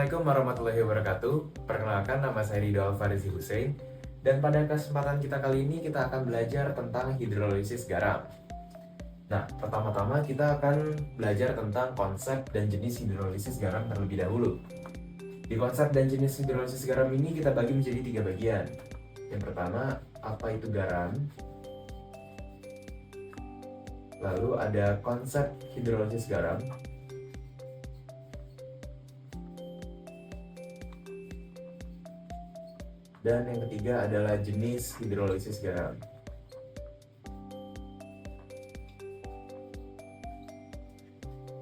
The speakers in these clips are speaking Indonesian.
Assalamualaikum warahmatullahi wabarakatuh. Perkenalkan, nama saya Ridho Alfarizi Hussein. Dan pada kesempatan kita kali ini kita akan belajar tentang hidrolisis garam. Nah, pertama-tama kita akan belajar tentang konsep dan jenis hidrolisis garam terlebih dahulu. Di konsep dan jenis hidrolisis garam ini kita bagi menjadi 3 bagian. Yang pertama, apa itu garam? Lalu ada konsep hidrolisis garam. Dan yang ketiga adalah jenis hidrolisis garam.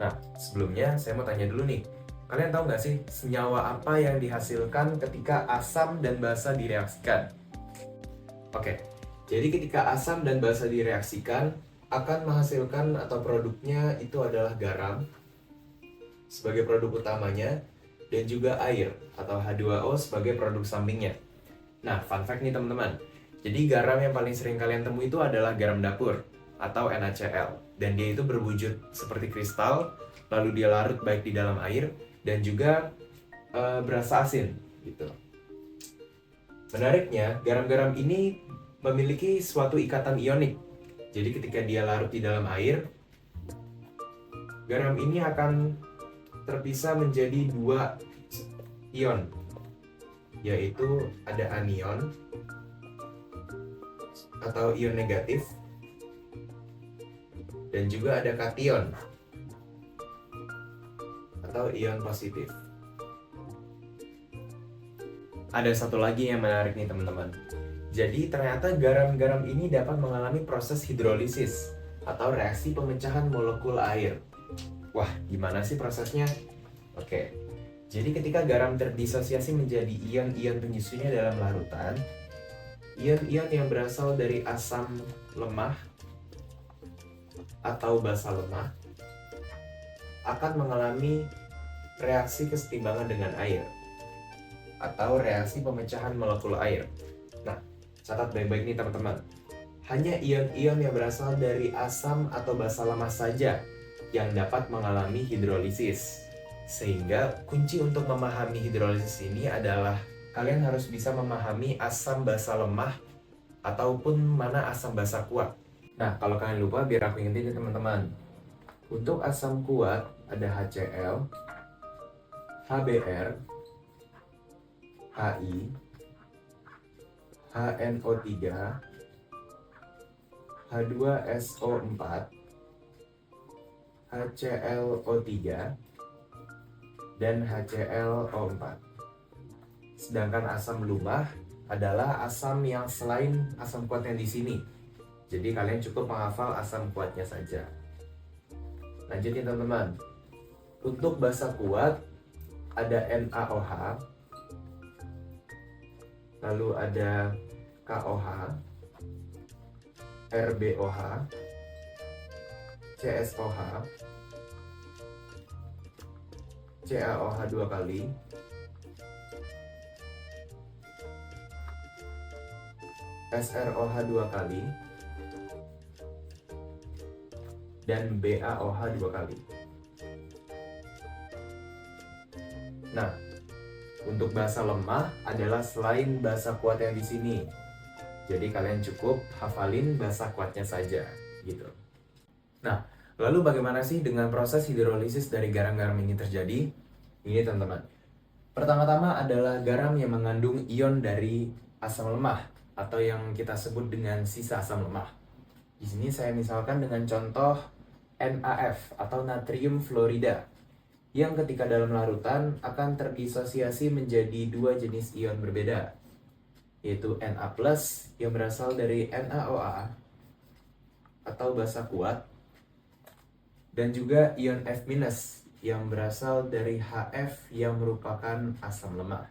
Nah, sebelumnya saya mau tanya dulu nih. Kalian tahu nggak sih senyawa apa yang dihasilkan ketika asam dan basa direaksikan? Oke, jadi ketika asam dan basa direaksikan akan menghasilkan atau produknya itu adalah garam sebagai produk utamanya dan juga air atau H2O sebagai produk sampingnya. Nah, fun fact nih teman-teman. Jadi garam yang paling sering kalian temui itu adalah garam dapur atau NaCl. Dan dia itu berwujud seperti kristal, lalu dia larut baik di dalam air dan juga berasa asin gitu. Menariknya, garam-garam ini memiliki suatu ikatan ionik. Jadi ketika dia larut di dalam air, garam ini akan terpisah menjadi 2 ion, yaitu ada anion atau ion negatif dan juga ada kation atau ion positif. Ada satu lagi yang menarik nih teman-teman. Jadi ternyata garam-garam ini dapat mengalami proses hidrolisis atau reaksi pemecahan molekul air. Wah, gimana sih prosesnya? Oke. Jadi ketika garam terdisosiasi menjadi ion-ion penyusunnya dalam larutan, ion-ion yang berasal dari asam lemah atau basa lemah akan mengalami reaksi kesetimbangan dengan air atau reaksi pemecahan molekul air. Nah, catat baik-baik nih teman-teman. Hanya ion-ion yang berasal dari asam atau basa lemah saja yang dapat mengalami hidrolisis. Sehingga kunci untuk memahami hidrolisis ini adalah kalian harus bisa memahami asam basa lemah ataupun mana asam basa kuat. Nah, kalau kalian lupa biar aku ingetin ya teman-teman. Untuk asam kuat ada HCl, HBr, HI, HNO3, H2SO4, HClO3, dan HClO4. Sedangkan asam lumah adalah asam yang selain asam kuat yang di sini. Jadi kalian cukup menghafal asam kuatnya saja. Lanjutin teman-teman. Untuk basa kuat ada NaOH, lalu ada KOH, RBOH, CSOH, CaOH 2 kali, SROH 2 kali, dan BaOH 2 kali. Nah, untuk basa lemah adalah selain basa kuat yang di sini. Jadi kalian cukup hafalin basa kuatnya saja, gitu. Nah, lalu bagaimana sih dengan proses hidrolisis dari garam-garam ini terjadi? Ini teman-teman. Pertama-tama adalah garam yang mengandung ion dari asam lemah atau yang kita sebut dengan sisa asam lemah. Di sini saya misalkan dengan contoh NaF atau natrium fluorida yang ketika dalam larutan akan terdisosiasi menjadi 2 jenis ion berbeda, yaitu Na+ yang berasal dari NaOA atau basa kuat, dan juga ion F- yang berasal dari HF yang merupakan asam lemah.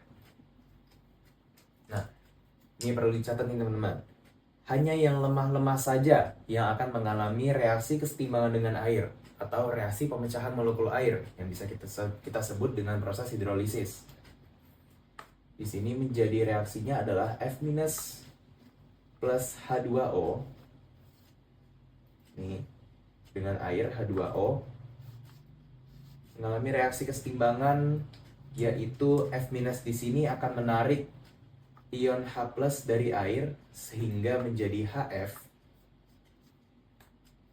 Nah, ini perlu dicatat nih teman-teman. Hanya yang lemah-lemah saja yang akan mengalami reaksi kesetimbangan dengan air atau reaksi pemecahan molekul air yang bisa kita sebut dengan proses hidrolisis. Di sini menjadi reaksinya adalah F- plus H2O. Nih, dengan air H2O mengalami reaksi kesetimbangan yaitu F- di sini akan menarik ion H+ dari air sehingga menjadi HF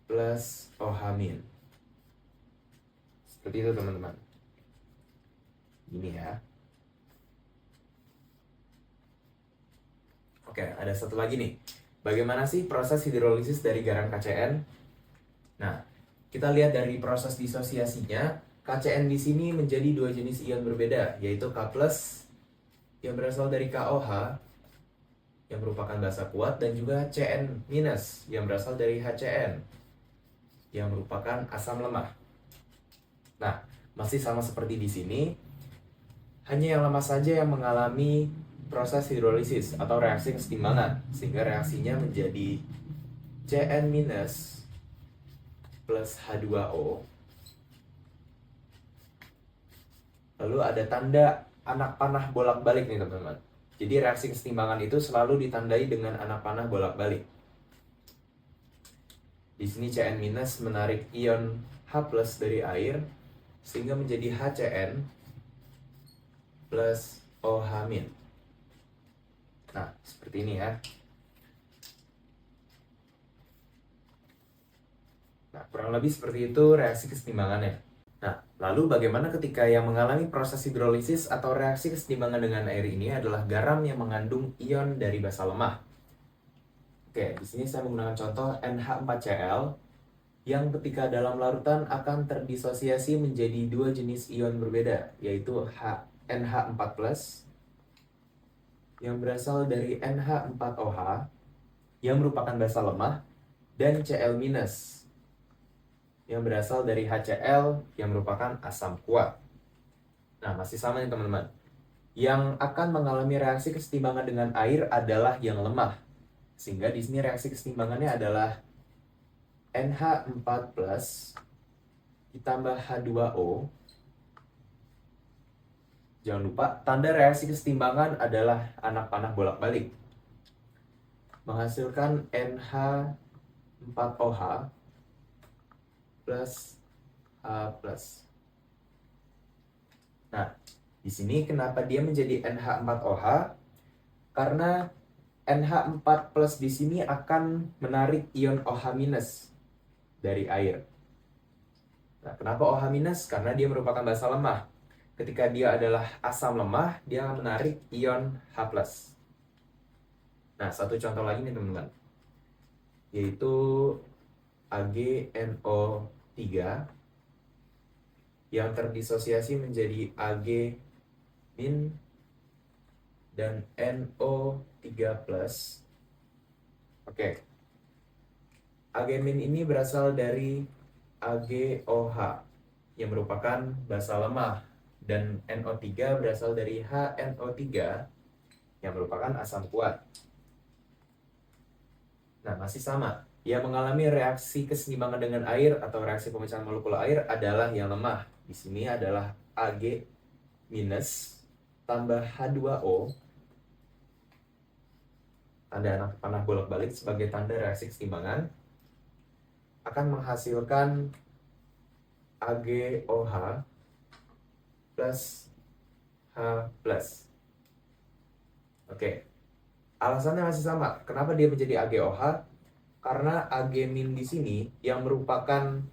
plus OH-. Seperti itu teman-teman. Ini ya. Oke, ada satu lagi nih. Bagaimana sih proses hidrolisis dari garam KCN? Nah, kita lihat dari proses disosiasinya. KCN di sini menjadi dua jenis ion berbeda, yaitu K+ yang berasal dari KOH yang merupakan basa kuat, dan juga Cn- yang berasal dari HCN yang merupakan asam lemah. Nah, masih sama seperti di sini, hanya yang lemah saja yang mengalami proses hidrolisis atau reaksi kesetimbangan, sehingga reaksinya menjadi Cn- plus H2O. Lalu ada tanda anak panah bolak-balik nih teman-teman. Jadi reaksi kesetimbangan itu selalu ditandai dengan anak panah bolak-balik. Di sini Cn- menarik ion H+ dari air sehingga menjadi HCN plus OH-. Nah, seperti ini ya. Nah, kurang lebih seperti itu reaksi kesetimbangannya. Nah, lalu bagaimana ketika yang mengalami proses hidrolisis atau reaksi kesetimbangan dengan air ini adalah garam yang mengandung ion dari basa lemah? Oke, di sini saya menggunakan contoh NH4Cl yang ketika dalam larutan akan terdisosiasi menjadi dua jenis ion berbeda, yaitu NH4+ yang berasal dari NH4OH yang merupakan basa lemah, dan Cl- yang berasal dari HCl yang merupakan asam kuat. Nah, masih sama nih teman-teman. Yang akan mengalami reaksi kesetimbangan dengan air adalah yang lemah. Sehingga di sini reaksi kesetimbangannya adalah NH4+ ditambah H2O. Jangan lupa, tanda reaksi kesetimbangan adalah anak panah bolak-balik. Menghasilkan NH4OH plus H+. Nah, di sini kenapa dia menjadi NH4OH? Karena NH4+ di sini akan menarik ion OH- dari air. Nah, kenapa OH-? Karena dia merupakan basa lemah. Ketika dia adalah asam lemah, dia akan menarik ion H+. Nah, satu contoh lagi nih teman-teman, yaitu AgNO3 yang terdisosiasi menjadi Ag- dan NO3+. Oke, Ag- ini berasal dari AgOH yang merupakan basa lemah, dan NO3 berasal dari HNO3 yang merupakan asam kuat. Nah, masih sama. Yang mengalami reaksi keseimbangan dengan air atau reaksi pemecahan molekul air adalah yang lemah. Di sini adalah Ag- tambah H2O, tanda anak panah bolak-balik sebagai tanda reaksi keseimbangan, akan menghasilkan AgOH plus H+. Oke, alasannya masih sama. Kenapa dia menjadi AgOH? Karena Ag- di sini yang merupakan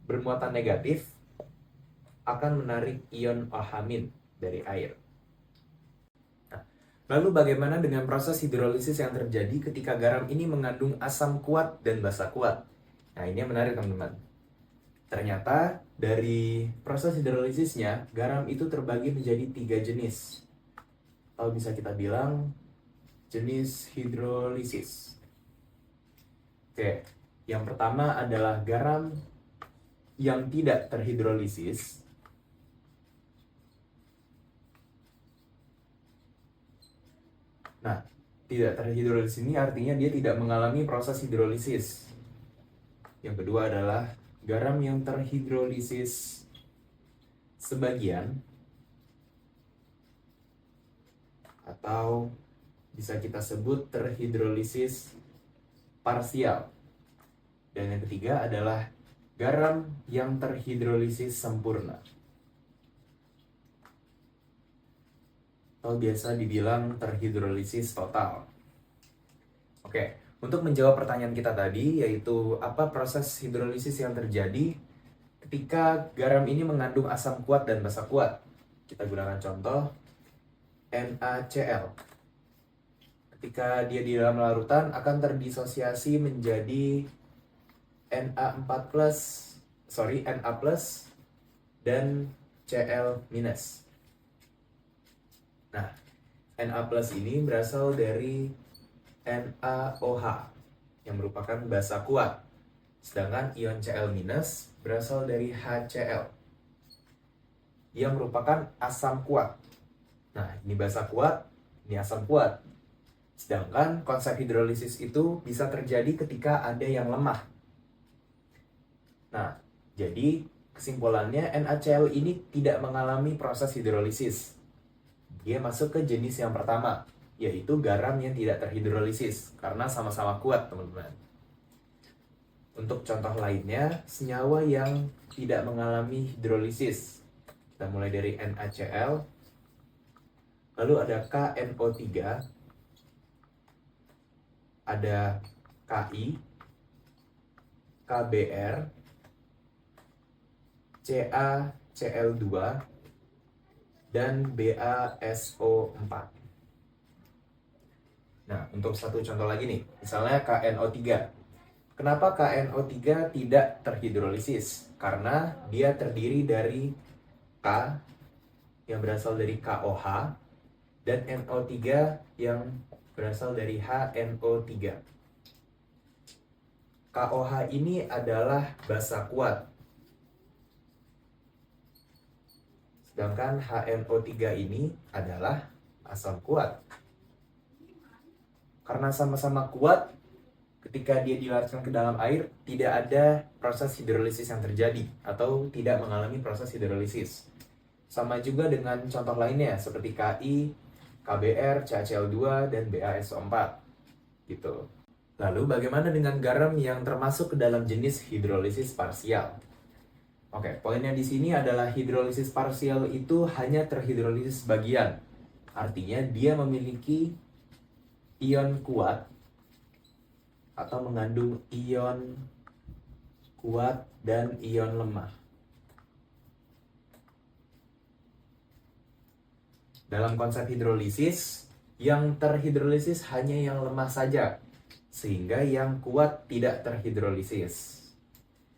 bermuatan negatif akan menarik ion OH- dari air. Nah, lalu bagaimana dengan proses hidrolisis yang terjadi ketika garam ini mengandung asam kuat dan basa kuat? Nah, ini yang menarik teman-teman. Ternyata dari proses hidrolisisnya, garam itu terbagi menjadi 3 jenis. Atau bisa kita bilang jenis hidrolisis. Oke, yang pertama adalah garam yang tidak terhidrolisis. Nah, tidak terhidrolisis ini artinya dia tidak mengalami proses hidrolisis. Yang kedua adalah garam yang terhidrolisis sebagian, atau bisa kita sebut terhidrolisis parsial. Dan yang ketiga adalah garam yang terhidrolisis sempurna. atau biasa dibilang terhidrolisis total. Oke, untuk menjawab pertanyaan kita tadi, yaitu apa proses hidrolisis yang terjadi ketika garam ini mengandung asam kuat dan basa kuat. Kita gunakan contoh NaCl. Ketika dia di dalam larutan akan terdisosiasi menjadi Na+, dan Cl-. Nah, Na+ ini berasal dari NaOH yang merupakan basa kuat. Sedangkan ion Cl- berasal dari HCl yang merupakan asam kuat. Nah, ini basa kuat, ini asam kuat. Sedangkan konsep hidrolisis itu bisa terjadi ketika ada yang lemah. Nah, jadi kesimpulannya NaCl ini tidak mengalami proses hidrolisis. Dia masuk ke jenis yang pertama, yaitu garam yang tidak terhidrolisis, karena sama-sama kuat, teman-teman. Untuk contoh lainnya, senyawa yang tidak mengalami hidrolisis. Kita mulai dari NaCl, lalu ada KNO3, ada Ki, KBr, CaCl2, dan BaSO4. Nah, untuk satu contoh lagi nih, misalnya KNO3. Kenapa KNO3 tidak terhidrolisis? Karena dia terdiri dari K yang berasal dari KOH dan NO3 yang berasal dari HNO3. KOH ini adalah basa kuat. Sedangkan HNO3 ini adalah asam kuat. Karena sama-sama kuat, ketika dia dilarutkan ke dalam air, tidak ada proses hidrolisis yang terjadi atau tidak mengalami proses hidrolisis. Sama juga dengan contoh lainnya seperti Ki, KBr, CaCl2, dan BaSO4 gitu. Lalu bagaimana dengan garam yang termasuk ke dalam jenis hidrolisis parsial? Oke, poinnya di sini adalah hidrolisis parsial itu hanya terhidrolisis sebagian. Artinya dia memiliki ion kuat atau mengandung ion kuat dan ion lemah. Dalam konsep hidrolisis, yang terhidrolisis hanya yang lemah saja, sehingga yang kuat tidak terhidrolisis.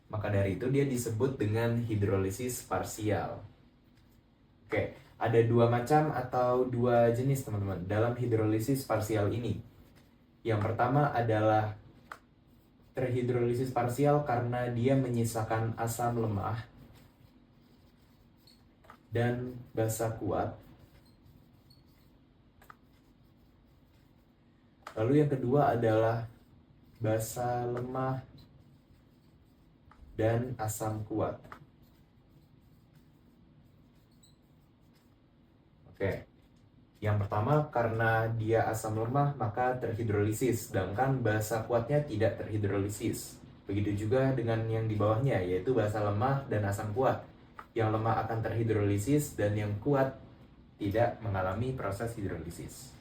Maka dari itu dia disebut dengan hidrolisis parsial. Oke, ada dua macam atau dua jenis teman-teman dalam hidrolisis parsial ini. Yang pertama adalah terhidrolisis parsial karena dia menyisakan asam lemah dan basa kuat. Lalu yang kedua adalah basa lemah dan asam kuat. Oke. Yang pertama karena dia asam lemah maka terhidrolisis, sedangkan basa kuatnya tidak terhidrolisis. Begitu juga dengan yang di bawahnya, yaitu basa lemah dan asam kuat. Yang lemah akan terhidrolisis dan yang kuat tidak mengalami proses hidrolisis.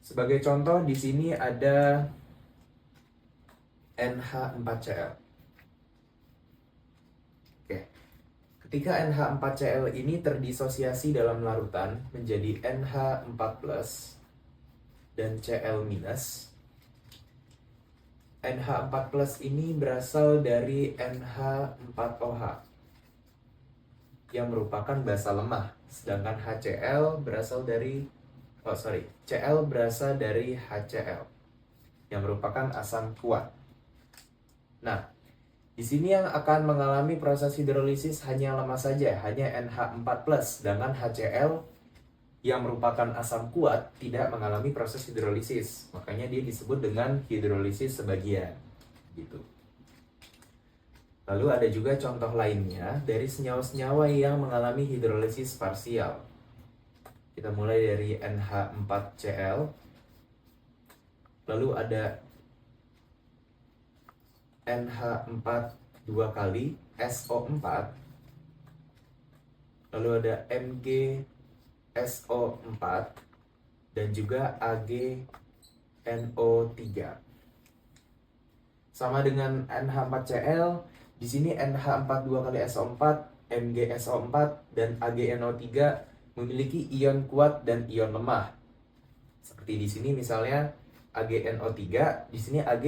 Sebagai contoh di sini ada NH4Cl. Oke. Ketika NH4Cl ini terdisosiasi dalam larutan menjadi NH4+ dan Cl-, NH4+ ini berasal dari NH4OH yang merupakan basa lemah, sedangkan HCl berasal dari Cl berasal dari HCl yang merupakan asam kuat. Nah, di sini yang akan mengalami proses hidrolisis hanya lemah saja, hanya NH4+, sedangkan HCl yang merupakan asam kuat tidak mengalami proses hidrolisis. Makanya dia disebut dengan hidrolisis sebagian. Gitu. Lalu ada juga contoh lainnya dari senyawa-senyawa yang mengalami hidrolisis parsial. Kita mulai dari NH4Cl. Lalu ada NH4 2 kali SO4. Lalu ada Mg SO4 dan juga AgNO3. Sama dengan NH4Cl, di sini NH4 2 kali SO4, MgSO4 dan AgNO3 memiliki ion kuat dan ion lemah. Seperti di sini misalnya AgNO3, di sini Ag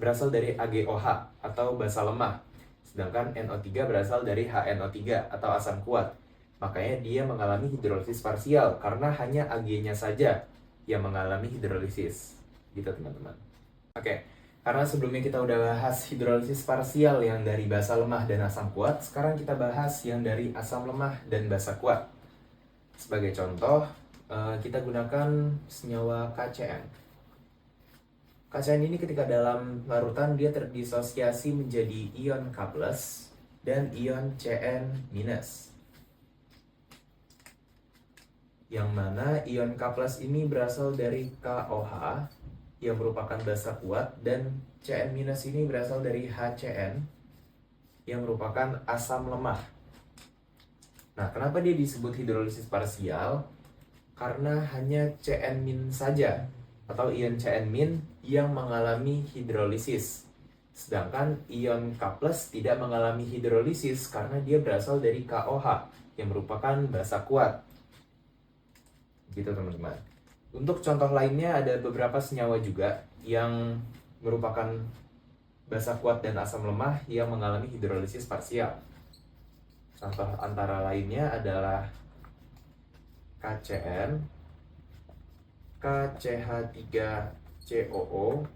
berasal dari AgOH atau basa lemah. Sedangkan NO3 berasal dari HNO3 atau asam kuat. Makanya dia mengalami hidrolisis parsial karena hanya Ag-nya saja yang mengalami hidrolisis. Gitu teman-teman. Oke, karena sebelumnya kita udah bahas hidrolisis parsial yang dari basa lemah dan asam kuat, sekarang kita bahas yang dari asam lemah dan basa kuat. Sebagai contoh, kita gunakan senyawa KCN. KCN ini ketika dalam larutan dia terdisosiasi menjadi ion K+ dan ion Cn-. Yang mana ion K+ ini berasal dari KOH yang merupakan basa kuat dan Cn- ini berasal dari HCN yang merupakan asam lemah. Nah, kenapa dia disebut hidrolisis parsial? Karena hanya Cn- saja atau ion Cn- yang mengalami hidrolisis. Sedangkan ion K+ tidak mengalami hidrolisis karena dia berasal dari KOH yang merupakan basa kuat. Gitu teman-teman. Untuk contoh lainnya ada beberapa senyawa juga yang merupakan basa kuat dan asam lemah yang mengalami hidrolisis parsial. Contoh antara lainnya adalah KCN, KCH3COO,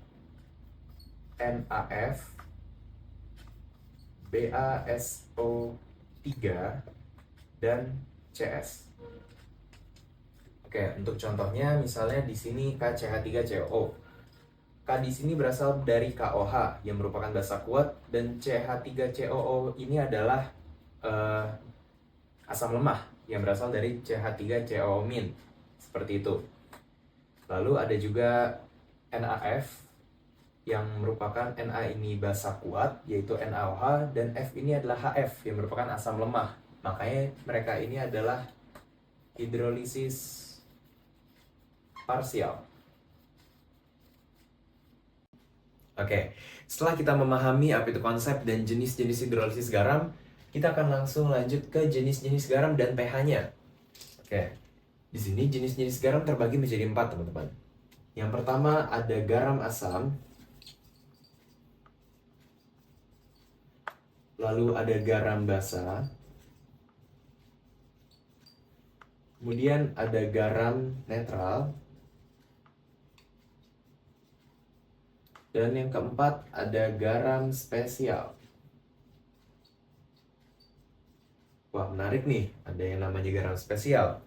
NaF, BaSO3, dan CS. Oke, untuk contohnya misalnya di sini KCH3COO. K di sini berasal dari KOH yang merupakan basa kuat dan CH3COO ini adalah asam lemah yang berasal dari CH3COO-. Seperti itu. Lalu ada juga NaF yang merupakan Na ini basa kuat yaitu NaOH dan F ini adalah HF yang merupakan asam lemah. Makanya mereka ini adalah hidrolisis parsial. Oke, setelah kita memahami apa itu konsep dan jenis-jenis hidrolisis garam, kita akan langsung lanjut ke jenis-jenis garam dan pH-nya. Oke, di sini jenis-jenis garam terbagi menjadi 4, teman-teman. Yang pertama ada garam asam, lalu ada garam basa, kemudian ada garam netral, dan yang keempat ada garam spesial. Wah, menarik nih, ada yang namanya garam spesial.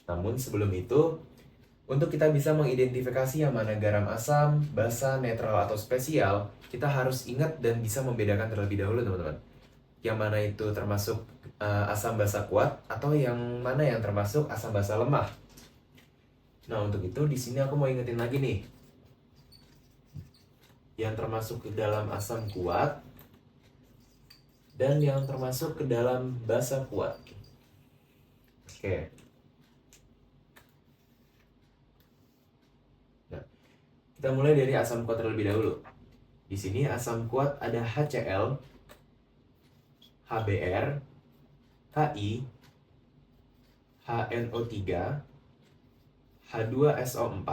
Namun sebelum itu, untuk kita bisa mengidentifikasi yang mana garam asam, basa, netral, atau spesial, kita harus ingat dan bisa membedakan terlebih dahulu, teman-teman. Yang mana itu termasuk asam basa kuat atau yang mana yang termasuk asam basa lemah. Nah, untuk itu di sini aku mau ingetin lagi nih. Yang termasuk ke dalam asam kuat dan yang termasuk ke dalam basa kuat. Oke. Nah, kita mulai dari asam kuat terlebih dahulu. Di sini asam kuat ada HCl, HBr, HI, HNO3, H2SO4,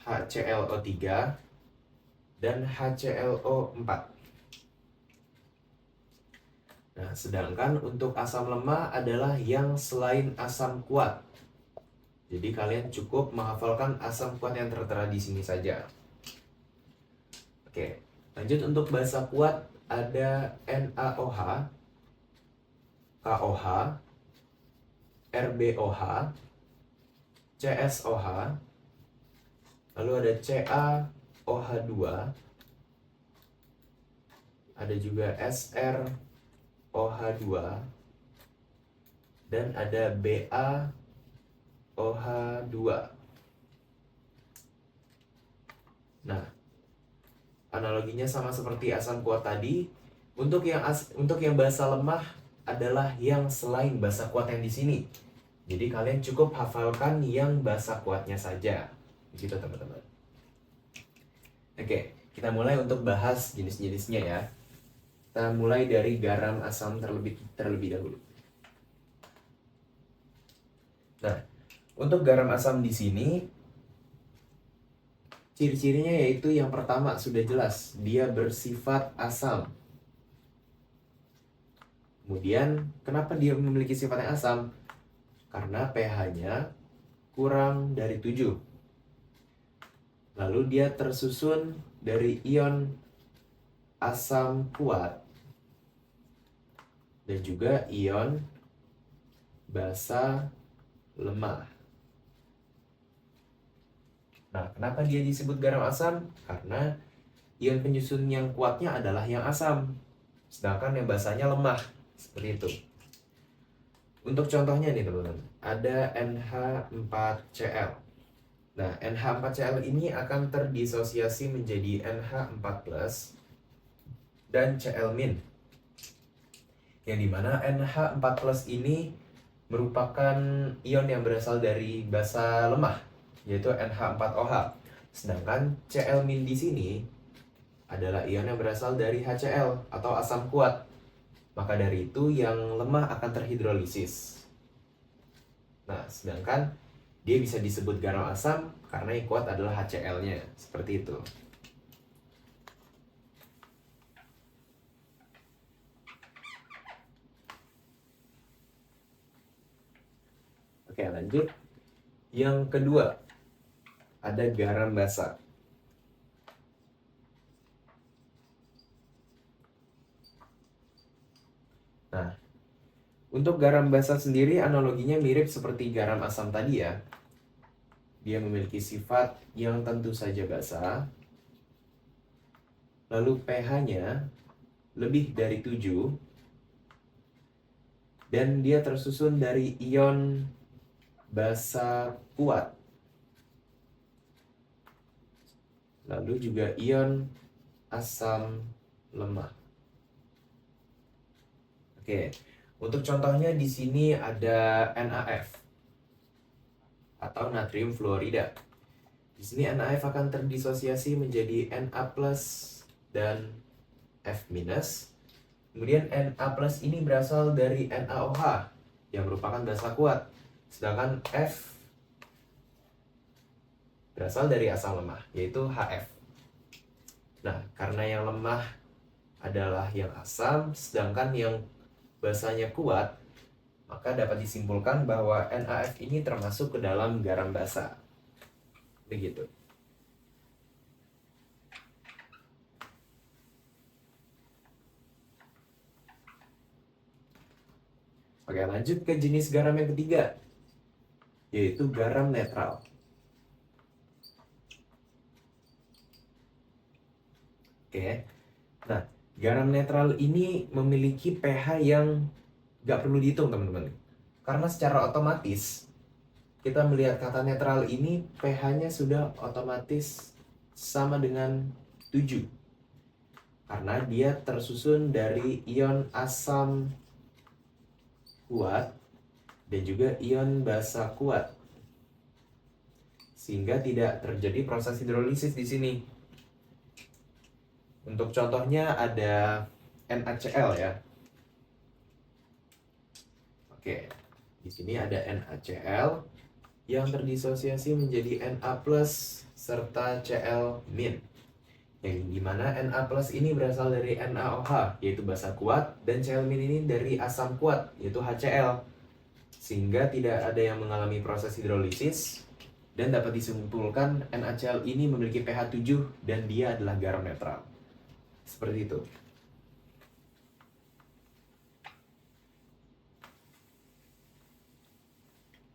HClO3, dan HClO4. Nah, sedangkan untuk asam lemah adalah yang selain asam kuat. Jadi kalian cukup menghafalkan asam kuat yang tertera di sini saja. Oke, lanjut untuk basa kuat ada NaOH, KOH, RbOH, CSOH, lalu ada CaOH2, ada juga SrOH2, dan ada BaOH2. Nah, analoginya sama seperti asam kuat tadi. Untuk yang basa lemah adalah yang selain basa kuat yang di sini. Jadi kalian cukup hafalkan yang basa kuatnya saja. Begitu teman-teman. Oke, kita mulai untuk bahas jenis-jenisnya ya. Kita mulai dari garam asam terlebih dahulu. Nah, untuk garam asam di sini ciri-cirinya yaitu yang pertama sudah jelas, dia bersifat asam. Kemudian, kenapa dia memiliki sifat yang asam? Karena pH-nya kurang dari 7. Lalu dia tersusun dari ion asam kuat dan juga ion basa lemah. Nah, kenapa dia disebut garam asam? Karena ion penyusun yang kuatnya adalah yang asam, sedangkan yang basanya lemah. Seperti itu. Untuk contohnya nih teman-teman, ada NH4Cl. Nah, NH4Cl ini akan terdisosiasi menjadi NH4+ dan Cl-. Yang dimana NH4+ ini merupakan ion yang berasal dari basa lemah, yaitu NH4OH. Sedangkan Cl- di sini adalah ion yang berasal dari HCl atau asam kuat. Maka dari itu yang lemah akan terhidrolisis. Nah, sedangkan dia bisa disebut garam asam karena yang kuat adalah HCl-nya. Seperti itu. Oke, lanjut. Yang kedua, ada garam basa. Nah, untuk garam basa sendiri analoginya mirip seperti garam asam tadi ya. Dia memiliki sifat yang tentu saja basa. Lalu pH-nya lebih dari 7. Dan dia tersusun dari ion basa kuat. Lalu juga ion asam lemah. Oke, untuk contohnya di sini ada NaF atau natrium fluorida. Di sini NaF akan terdisosiasi menjadi Na+ dan F-. Kemudian Na+ ini berasal dari NaOH yang merupakan basa kuat. Sedangkan F berasal dari asam lemah, yaitu HF. Nah, karena yang lemah adalah yang asam, sedangkan yang basanya kuat, maka dapat disimpulkan bahwa NaF ini termasuk ke dalam garam basa. Begitu. Oke, lanjut ke jenis garam yang ketiga, yaitu garam netral. Oke, nah garam netral ini memiliki pH yang nggak perlu dihitung teman-teman. Karena secara otomatis kita melihat kata netral ini pH-nya sudah otomatis sama dengan 7. Karena dia tersusun dari ion asam kuat dan juga ion basa kuat. Sehingga tidak terjadi proses hidrolisis di sini. Untuk contohnya ada NaCl ya. Oke, di sini ada NaCl yang terdisosiasi menjadi Na+ serta Cl-. Yang dimana Na+ ini berasal dari NaOH, yaitu basa kuat, dan Cl- ini dari asam kuat, yaitu HCl. Sehingga tidak ada yang mengalami proses hidrolisis, dan dapat disimpulkan NaCl ini memiliki pH 7 dan dia adalah garam netral. Seperti itu.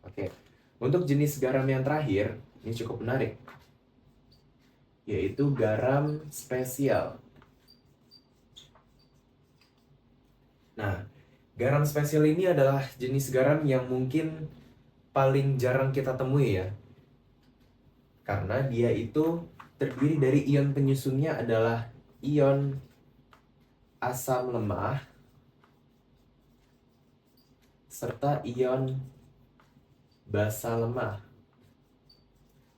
Oke, untuk jenis garam yang terakhir, ini cukup menarik, yaitu garam spesial. Nah, garam spesial ini adalah jenis garam yang mungkin paling jarang kita temui ya. Karena dia itu terdiri dari ion penyusunnya adalah ion asam lemah serta ion basa lemah.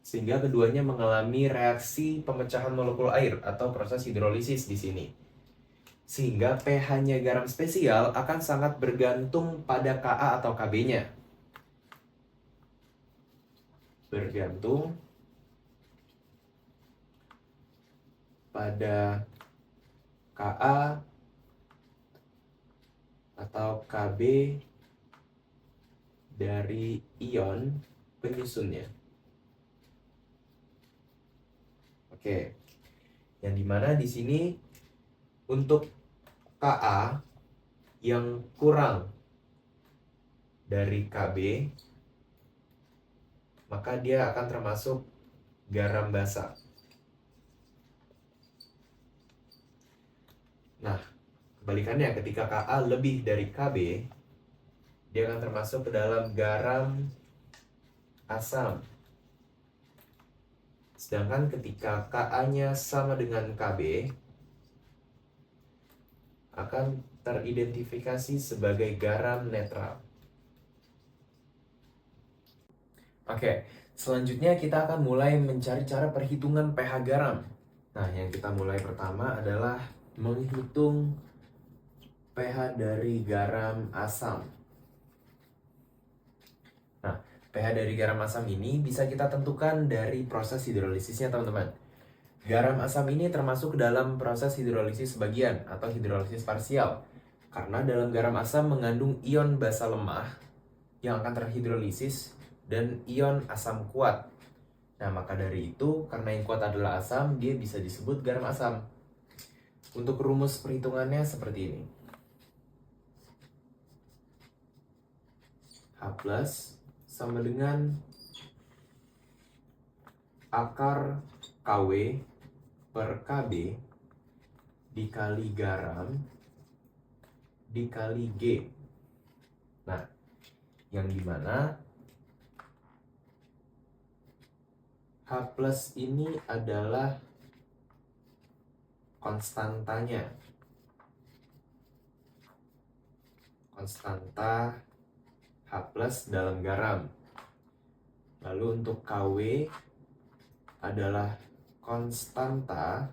Sehingga keduanya mengalami reaksi pemecahan molekul air atau proses hidrolisis di sini. Sehingga pH-nya garam spesial akan sangat bergantung pada Ka atau Kb-nya. Bergantung pada Ka atau Kb dari ion penyusunnya. Oke, yang dimana di sini untuk Ka yang kurang dari Kb, maka dia akan termasuk garam basa. Nah, kebalikannya ketika Ka lebih dari Kb, dia akan termasuk ke dalam garam asam. Sedangkan ketika Ka-nya sama dengan Kb, akan teridentifikasi sebagai garam netral. Oke, selanjutnya kita akan mulai mencari cara perhitungan pH garam. Nah, yang kita mulai pertama adalah menghitung pH dari garam asam. Nah, pH dari garam asam ini bisa kita tentukan dari proses hidrolisisnya, teman-teman. Garam asam ini termasuk dalam proses hidrolisis sebagian atau hidrolisis parsial. Karena dalam garam asam mengandung ion basa lemah yang akan terhidrolisis dan ion asam kuat. Nah, maka dari itu, karena yang kuat adalah asam, dia bisa disebut garam asam. Untuk rumus perhitungannya seperti ini. H plus sama dengan akar KW per KB dikali garam dikali G. Nah, yang dimana H plus ini adalah konstantanya. Konstanta H plus dalam garam. Lalu untuk KW adalah konstanta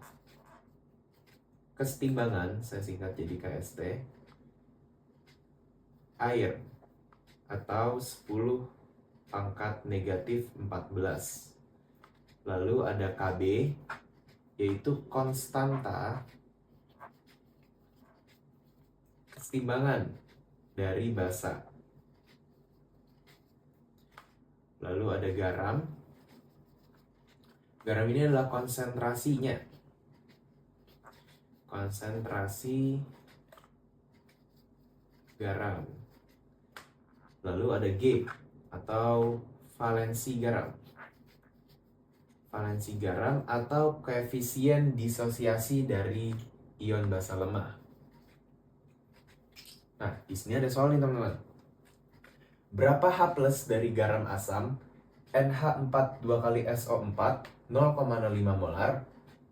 kesetimbangan, saya singkat jadi KST, air atau 10 pangkat negatif 14. Lalu ada KB, yaitu konstanta kesetimbangan dari basa. Lalu ada garam. Garam ini adalah konsentrasinya. Konsentrasi garam. Lalu ada G atau valensi garam. Valensi garam atau koefisien disosiasi dari ion basa lemah. Nah, di sini ada soal nih, teman-teman. Berapa H plus dari garam asam NH4 2 kali SO4 0,05 molar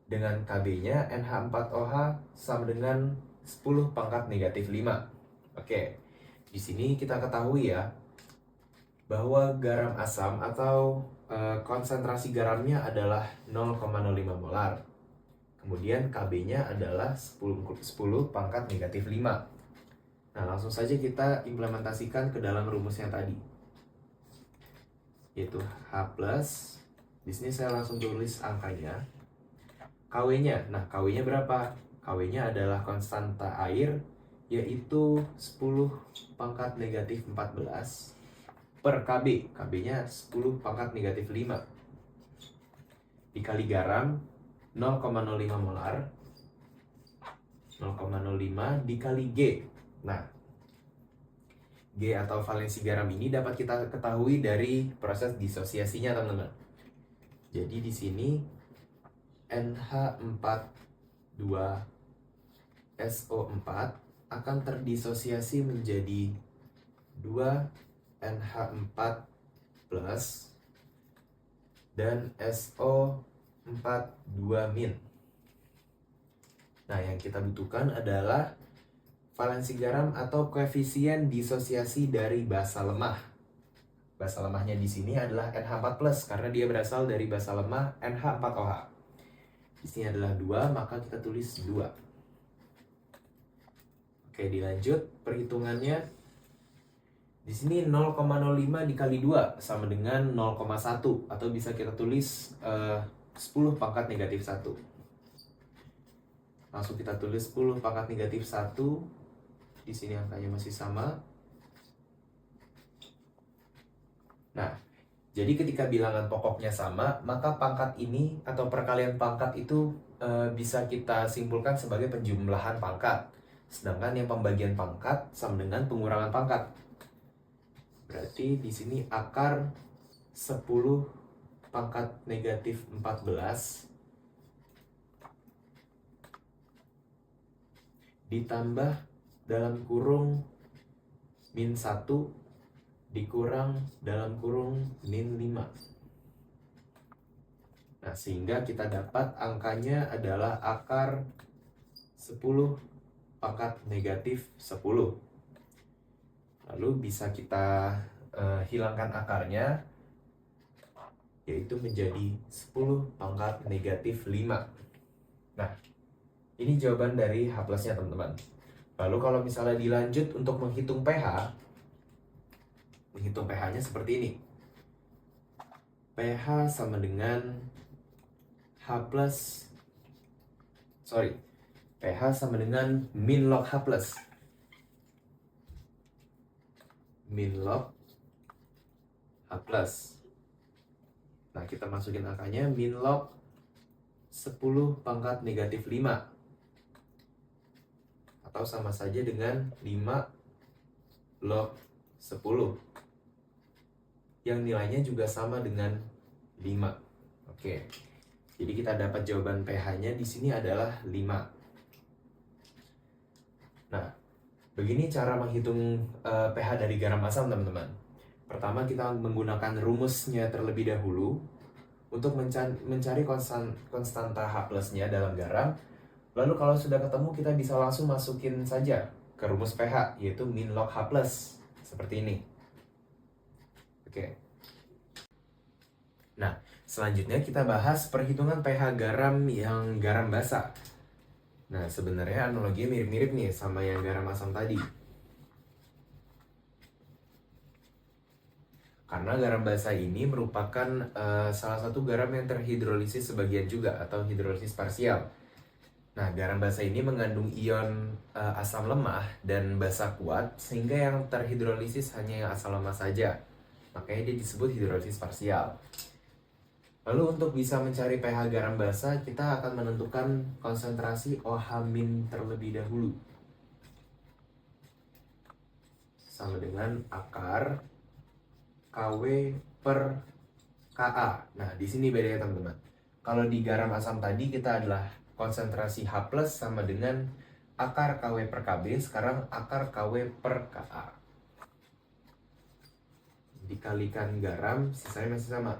dengan KB-nya NH4OH sama dengan 10 pangkat negatif 5. Oke, di sini kita ketahui ya bahwa garam asam atau konsentrasi garamnya adalah 0,05 molar. Kemudian KB-nya adalah 10 pangkat negatif 5. Nah, langsung saja kita implementasikan ke dalam rumus yang tadi. Yaitu H plus. Di sini saya langsung tulis angkanya. KW-nya. Nah, KW-nya berapa? KW-nya adalah konstanta air, yaitu 10 pangkat negatif 14 per KB. KB-nya 10 pangkat negatif 5. Dikali garam 0,05 molar. 0,05 dikali G. Nah, G atau valensi garam ini dapat kita ketahui dari proses disosiasinya, teman-teman. Jadi di sini NH42SO4 akan terdisosiasi menjadi 2NH4 plus dan SO42-. Nah, yang kita butuhkan adalah valensi garam atau koefisien disosiasi dari basa lemah. Basa lemahnya di sini adalah NH4+ karena dia berasal dari basa lemah NH4OH. Di sini adalah 2, maka kita tulis 2. Oke, dilanjut perhitungannya. Di sini 0,05 dikali 2 sama dengan 0,1 atau bisa kita tulis 10 pangkat negatif 1. Langsung kita tulis 10 pangkat negatif 1. Di sini angkanya masih sama. Nah, jadi ketika bilangan pokoknya sama, maka pangkat ini atau perkalian pangkat itu bisa kita simpulkan sebagai penjumlahan pangkat. Sedangkan yang pembagian pangkat sama dengan pengurangan pangkat. Berarti di sini akar 10 pangkat negatif 14 ditambah dalam kurung min 1 dikurang dalam kurung min 5. Nah, sehingga kita dapat angkanya adalah akar 10 pangkat negatif 10. Lalu bisa kita hilangkan akarnya, yaitu menjadi 10 pangkat negatif 5. Nah, ini jawaban dari H+-nya teman-teman. Lalu kalau misalnya dilanjut untuk menghitung pH, menghitung pH-nya seperti ini. pH sama dengan pH sama dengan min log H+. Min log H+. Nah, kita masukin angkanya min log 10 pangkat negatif 5. Atau sama saja dengan 5 log 10. Yang nilainya juga sama dengan 5. Oke. Jadi kita dapat jawaban pH-nya di sini adalah 5. Nah, begini cara menghitung pH dari garam asam, teman-teman. Pertama, kita menggunakan rumusnya terlebih dahulu untuk mencari konstanta H+-nya dalam garam. Lalu kalau sudah ketemu, kita bisa langsung masukin saja ke rumus pH, yaitu min log H+, seperti ini. Oke. Nah, selanjutnya kita bahas perhitungan pH garam yang garam basa. Nah, sebenarnya analoginya mirip-mirip nih sama yang garam asam tadi. Karena garam basa ini merupakan salah satu garam yang terhidrolisis sebagian juga atau hidrolisis parsial. Nah, garam basa ini mengandung ion asam lemah dan basa kuat, sehingga yang terhidrolisis hanya yang asam lemah saja. Makanya dia disebut hidrolisis parsial. Lalu untuk bisa mencari pH garam basa, kita akan menentukan konsentrasi OH- terlebih dahulu. Sama dengan akar KW per Ka. Nah, di sini bedanya teman-teman. Kalau di garam asam tadi kita adalah konsentrasi H+ sama dengan akar KW per Kb, sekarang akar KW per Ka. Dikalikan garam, sisanya masih sama.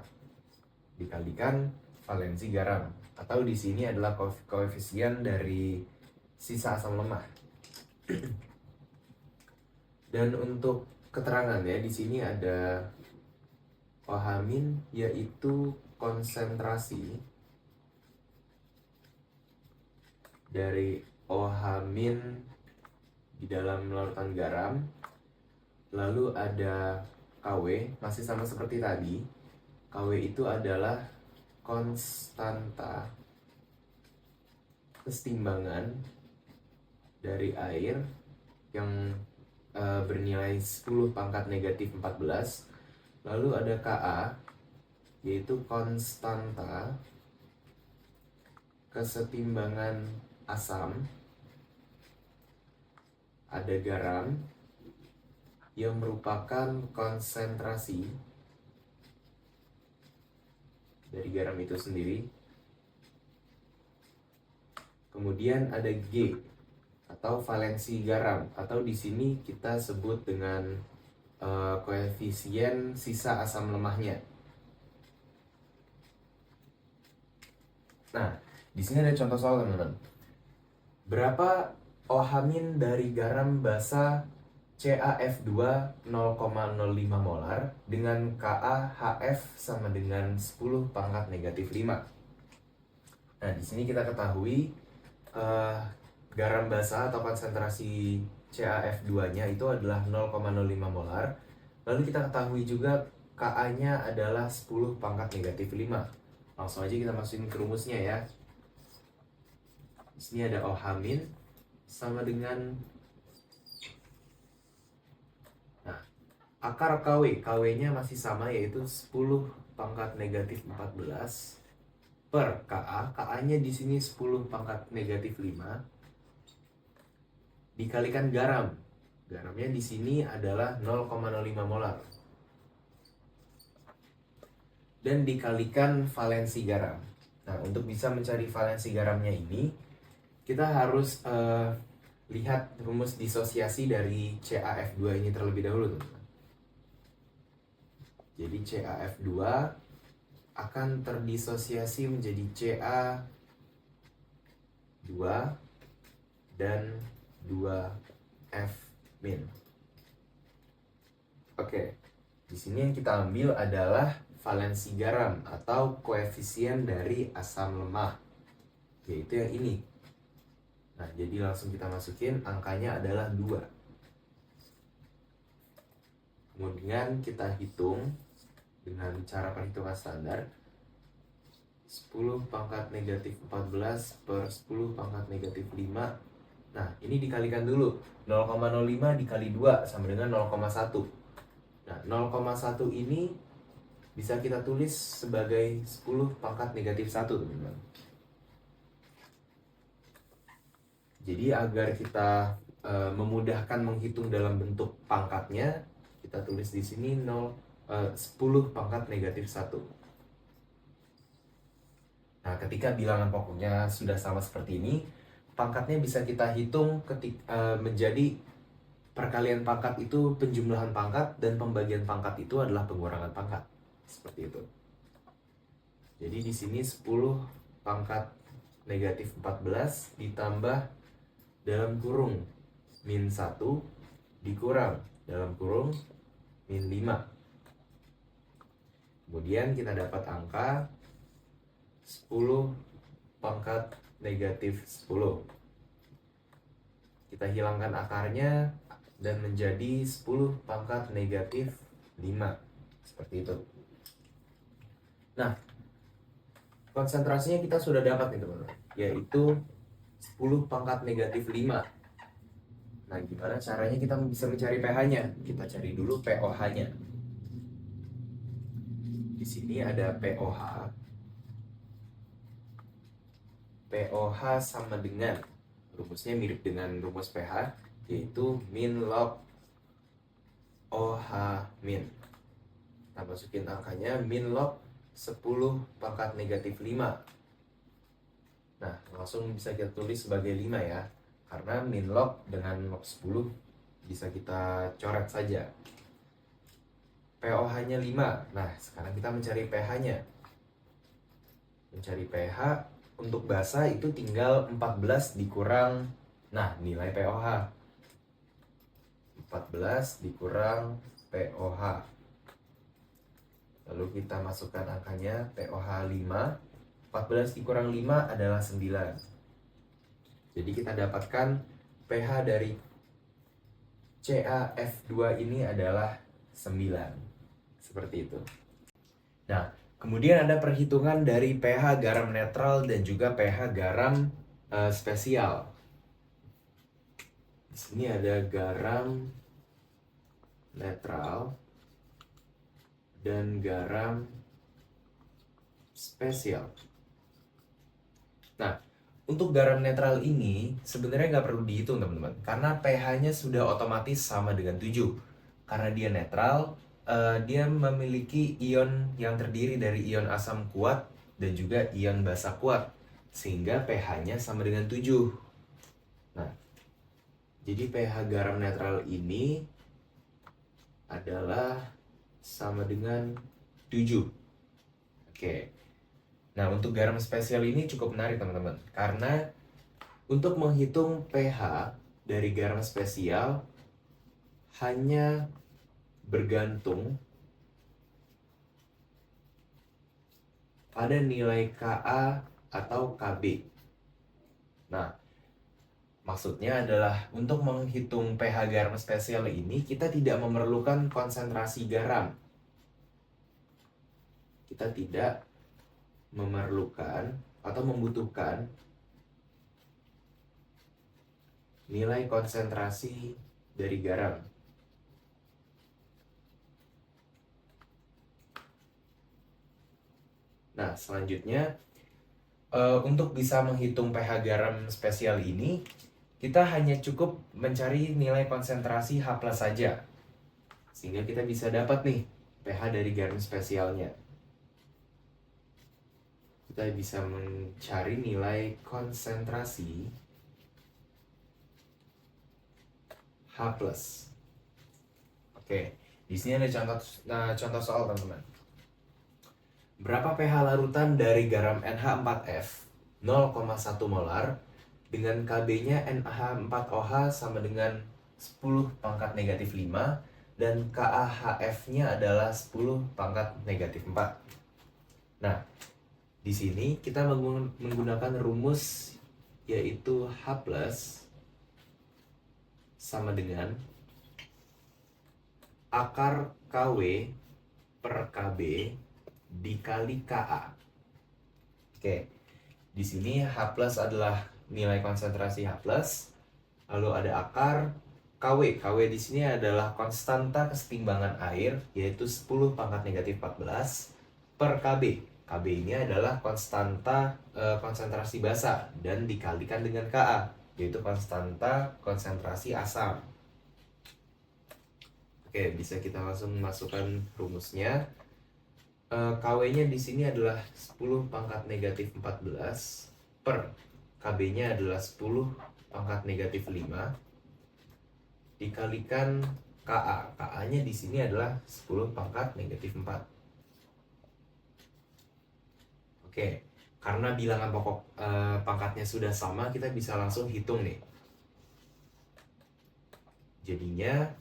Dikalikan valensi garam, atau di sini adalah koefisien dari sisa asam lemah. Dan untuk keterangannya di sini ada OH- yaitu konsentrasi dari OH- di dalam larutan garam. Lalu ada KW, masih sama seperti tadi. KW itu adalah konstanta kesetimbangan dari air yang bernilai 10 pangkat negatif 14. Lalu ada Ka, yaitu konstanta kesetimbangan asam. Ada garam yang merupakan konsentrasi dari garam itu sendiri. Kemudian ada G atau valensi garam, atau di sini kita sebut dengan koefisien sisa asam lemahnya. Nah, di sini ada contoh soal, teman-teman. Berapa OH- dari garam basa CaF2 0,05 molar dengan KaHF sama dengan 10 pangkat negatif 5. Nah, di sini kita ketahui garam basa atau konsentrasi CaF2-nya itu adalah 0,05 molar. Lalu kita ketahui juga Ka-nya adalah 10 pangkat negatif 5. Langsung aja kita masukin ke rumusnya ya. Di sini ada OH- sama dengan, nah, akar KW-nya masih sama, yaitu 10 pangkat negatif 14 per Ka-nya di sini 10 pangkat negatif 5 dikalikan garam. Garamnya di sini adalah 0,05 molar. Dan dikalikan valensi garam. Nah, untuk bisa mencari valensi garamnya ini, kita harus lihat rumus disosiasi dari CaF2 ini terlebih dahulu, teman-teman. Jadi CaF2 akan terdisosiasi menjadi Ca2 dan 2F-. Oke, di sini yang kita ambil adalah valensi garam atau koefisien dari asam lemah, yaitu yang ini. Nah, jadi langsung kita masukin, angkanya adalah 2. Kemudian kita hitung dengan cara perhitungan standar. 10 pangkat negatif 14 per 10 pangkat negatif 5. Nah, ini dikalikan dulu. 0,05 dikali 2 sama dengan 0,1. Nah, 0,1 ini bisa kita tulis sebagai 10 pangkat negatif 1, teman-teman. Jadi agar kita memudahkan menghitung dalam bentuk pangkatnya, kita tulis di sini 10 pangkat negatif 1. Nah, ketika bilangan pokoknya sudah sama seperti ini, pangkatnya bisa kita hitung menjadi perkalian pangkat itu penjumlahan pangkat, dan pembagian pangkat itu adalah pengurangan pangkat. Seperti itu. Jadi di sini 10 pangkat negatif 14 ditambah dalam kurung min 1 dikurang dalam kurung min 5. Kemudian kita dapat angka 10 pangkat negatif 10. Kita hilangkan akarnya dan menjadi 10 pangkat negatif 5. Seperti itu. Nah, konsentrasinya kita sudah dapat nih, teman-teman, yaitu 10 pangkat negatif 5. Nah, gimana caranya kita bisa mencari pH-nya? Kita cari dulu pOH-nya. Di sini ada pOH. pOH sama dengan, rumusnya mirip dengan rumus pH, yaitu min log OH-. Kita masukin angkanya min log 10 pangkat negatif 5. Nah, langsung bisa kita tulis sebagai 5 ya. Karena min log dengan log 10 bisa kita coret saja. pOH-nya 5. Nah, sekarang kita mencari pH-nya. Mencari pH untuk basa itu tinggal 14 dikurang, nah, nilai pOH. 14 dikurang pOH. Lalu kita masukkan angkanya, pOH 5. 14 dikurang 5 adalah 9. Jadi kita dapatkan pH dari CaF2 ini adalah 9. Seperti itu. Nah, kemudian ada perhitungan dari pH garam netral dan juga pH garam spesial. Di sini ada garam netral dan garam spesial. Nah, untuk garam netral ini sebenarnya nggak perlu dihitung, teman-teman, karena pH-nya sudah otomatis sama dengan 7. Karena dia netral, dia memiliki ion yang terdiri dari ion asam kuat dan juga ion basa kuat, sehingga pH-nya sama dengan 7. Nah, jadi pH garam netral ini adalah sama dengan 7. Oke. Nah, untuk garam spesial ini cukup menarik, teman-teman, karena untuk menghitung pH dari garam spesial hanya bergantung pada nilai Ka atau Kb. Nah, maksudnya adalah untuk menghitung pH garam spesial ini kita tidak memerlukan konsentrasi garam. Kita tidak memerlukan atau membutuhkan nilai konsentrasi dari garam. Nah, selanjutnya untuk bisa menghitung pH garam spesial ini, kita hanya cukup mencari nilai konsentrasi H+ saja. Sehingga kita bisa dapat nih pH dari garam spesialnya. Kita bisa mencari nilai konsentrasi H+. Oke, di sini ada contoh soal, teman-teman. Berapa pH larutan dari garam NH4F 0,1 molar dengan Kb-nya NH4OH sama dengan 10⁻⁻5 dan KaHF-nya adalah 10⁻⁴. Nah, di sini kita menggunakan rumus yaitu H+ sama dengan akar Kw per Kb dikali Ka. Oke, di sini H+ adalah nilai konsentrasi H+, lalu ada akar Kw. Kw di sini adalah konstanta kesetimbangan air, yaitu 10⁻⁴ per Kb. Kb ini adalah konstanta konsentrasi basa dan dikalikan dengan Ka, yaitu konstanta konsentrasi asam. Oke, bisa kita langsung masukkan rumusnya. Kw-nya di sini adalah 10⁻⁴ per Kb-nya adalah 10⁻⁵ dikalikan Ka. Ka-nya di sini adalah 10⁻⁴. Oke, karena bilangan pokok pangkatnya sudah sama, kita bisa langsung hitung nih. Jadinya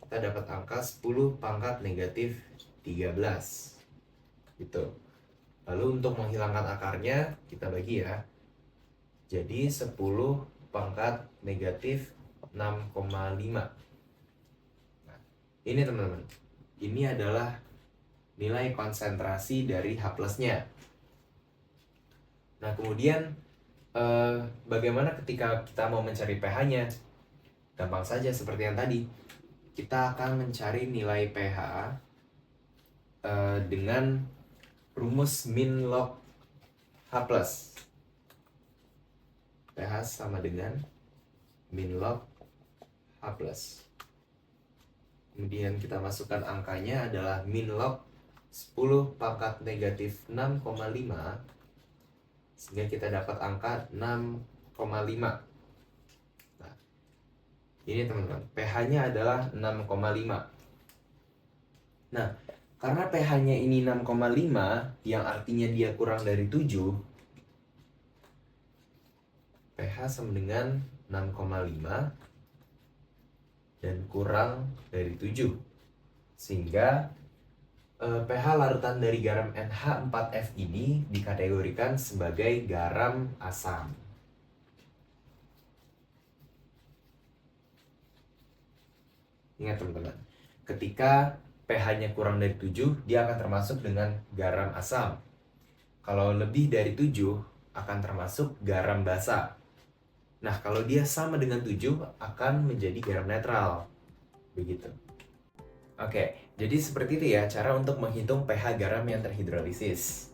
kita dapat angka 10⁻⁻13 gitu. Lalu untuk menghilangkan akarnya kita bagi ya. Jadi 10⁻⁻6,5. Nah, ini teman-teman. Ini adalah nilai konsentrasi dari H+-nya. Nah, kemudian bagaimana ketika kita mau mencari pH-nya? Gampang saja seperti yang tadi. Kita akan mencari nilai pH dengan rumus min log H+. pH sama dengan min log H+. Kemudian kita masukkan angkanya adalah min log 10⁻⁻6,5, sehingga kita dapat angka 6,5. Nah, ini teman-teman, pH-nya adalah 6,5. Nah, karena pH-nya ini 6,5, yang artinya dia kurang dari 7, pH sama dengan 6,5 dan kurang dari 7. Sehingga pH larutan dari garam NH4F ini dikategorikan sebagai garam asam. Ingat teman-teman, ketika pH-nya kurang dari 7, dia akan termasuk dengan garam asam. Kalau lebih dari 7, akan termasuk garam basa. Nah, kalau dia sama dengan 7, akan menjadi garam netral. Begitu. Oke, jadi seperti itu ya cara untuk menghitung pH garam yang terhidrolisis.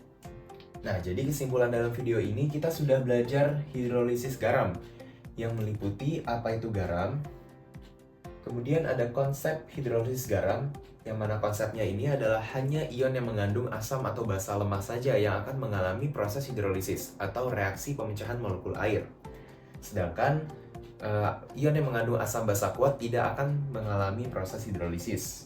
Nah, jadi kesimpulan dalam video ini kita sudah belajar hidrolisis garam yang meliputi apa itu garam. Kemudian ada konsep hidrolisis garam, yang mana konsepnya ini adalah hanya ion yang mengandung asam atau basa lemah saja yang akan mengalami proses hidrolisis atau reaksi pemecahan molekul air. Sedangkan ion yang mengandung asam basa kuat tidak akan mengalami proses hidrolisis.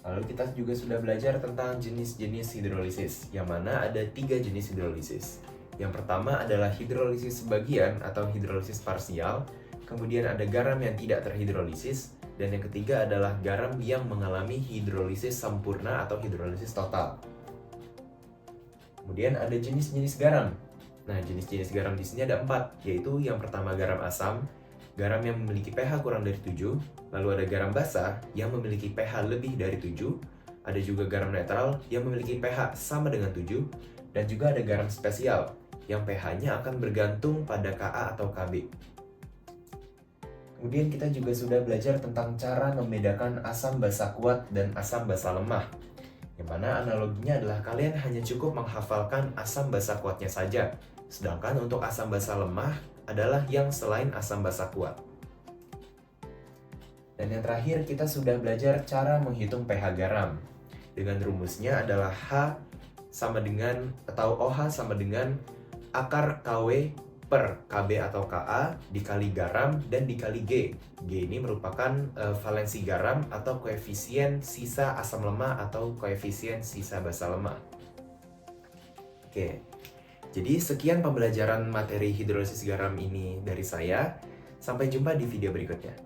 Lalu kita juga sudah belajar tentang jenis-jenis hidrolisis, yang mana ada 3 jenis hidrolisis. Yang pertama adalah hidrolisis sebagian atau hidrolisis parsial, kemudian ada garam yang tidak terhidrolisis, Dan yang ketiga adalah garam yang mengalami hidrolisis sempurna atau hidrolisis total. Kemudian ada jenis-jenis garam. Nah, jenis-jenis garam di sini ada 4, yaitu yang pertama garam asam, garam yang memiliki pH kurang dari 7, lalu ada garam basah yang memiliki pH lebih dari 7, ada juga garam netral yang memiliki pH sama dengan 7, dan juga ada garam spesial yang pH-nya akan bergantung pada Ka atau Kb. Kemudian kita juga sudah belajar tentang cara membedakan asam basa kuat dan asam basa lemah. Yang mana analoginya adalah kalian hanya cukup menghafalkan asam basa kuatnya saja. Sedangkan untuk asam basa lemah adalah yang selain asam basa kuat. Dan yang terakhir kita sudah belajar cara menghitung pH garam. Dengan rumusnya adalah H sama dengan atau OH sama dengan akar KW per KB atau Ka dikali garam dan dikali G. G ini merupakan valensi garam atau koefisien sisa asam lemah atau koefisien sisa basa lemah. Oke, jadi sekian pembelajaran materi hidrolisis garam ini dari saya. Sampai jumpa di video berikutnya.